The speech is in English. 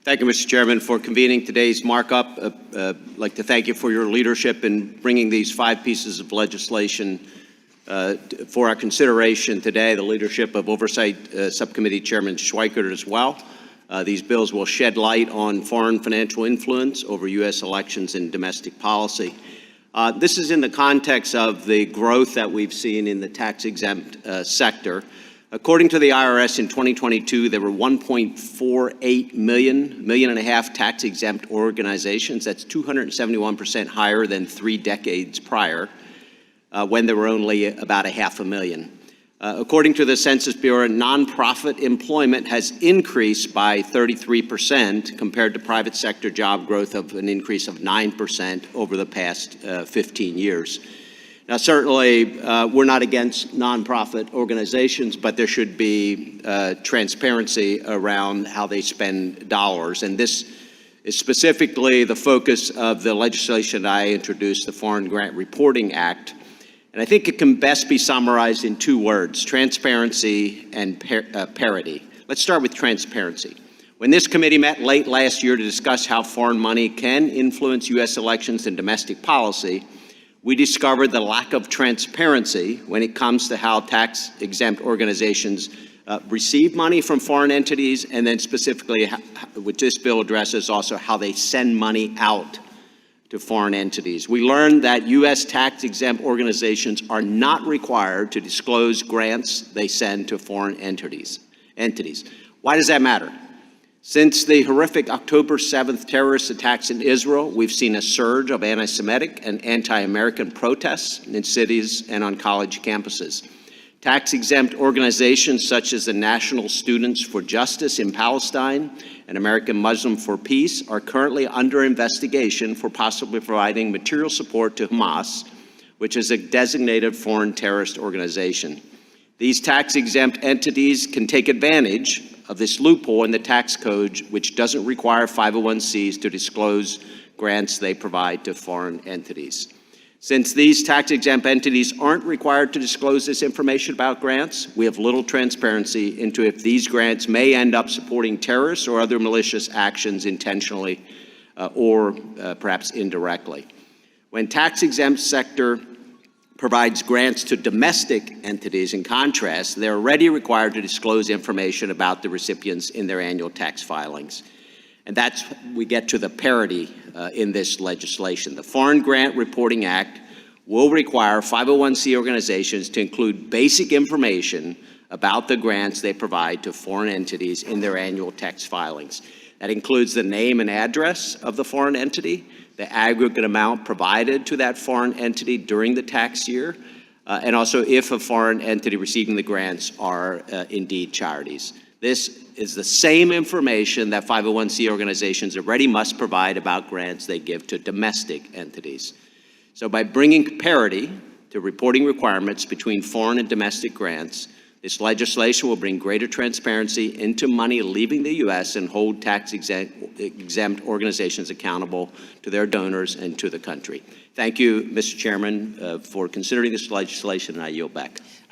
Thank you, Mr. Chairman, for convening today's markup. I'd like to thank you for your leadership in bringing these 5 pieces of legislation for our consideration today, the leadership of Oversight Subcommittee Chairman Schweikert as well. These bills will shed light on foreign financial influence over U.S. elections and domestic policy. This is in the context of the growth that we've seen in the tax-exempt sector. According to the IRS, in 2022, there were 1.48 million tax-exempt organizations. That's 271% higher than 3 decades prior, when there were only about 500,000. According to the Census Bureau, nonprofit employment has increased by 33% compared to private sector job growth of an increase of 9% over the past 15 years. Now, certainly, we're not against nonprofit organizations, but there should be transparency around how they spend dollars. And this is specifically the focus of the legislation I introduced, the Foreign Grant Reporting Act. And I think it can best be summarized in 2 words: transparency and parity. Let's start with transparency. When this committee met late last year to discuss how foreign money can influence U.S. elections and domestic policy, we discovered the lack of transparency when it comes to how tax-exempt organizations receive money from foreign entities, and then specifically, which this bill addresses, also how they send money out to foreign entities. We learned that U.S. tax-exempt organizations are not required to disclose grants they send to foreign entities. Why does that matter? Since the horrific October 7th terrorist attacks in Israel, we've seen a surge of anti-Semitic and anti-American protests in cities and on college campuses. Tax-exempt organizations such as the National Students for Justice in Palestine and American Muslim for Peace are currently under investigation for possibly providing material support to Hamas, which is a designated foreign terrorist organization. These tax-exempt entities can take advantage of this loophole in the tax code, which doesn't require 501(c)s to disclose grants they provide to foreign entities. Since these tax-exempt entities aren't required to disclose this information about grants, we have little transparency into if these grants may end up supporting terrorists or other malicious actions intentionally or perhaps indirectly. When tax-exempt sector provides grants to domestic entities, in contrast, they're already required to disclose information about the recipients in their annual tax filings. And that's, we get to the parity in this legislation. The Foreign Grant Reporting Act will require 501(c) organizations to include basic information about the grants they provide to foreign entities in their annual tax filings. That includes the name and address of the foreign entity, the aggregate amount provided to that foreign entity during the tax year, and also if a foreign entity receiving the grants are indeed charities. This is the same information that 501(c) organizations already must provide about grants they give to domestic entities. So by bringing parity to reporting requirements between foreign and domestic grants, this legislation will bring greater transparency into money leaving the U.S. and hold tax-exempt organizations accountable to their donors and to the country. Thank you, Mr. Chairman, for considering this legislation, and I yield back.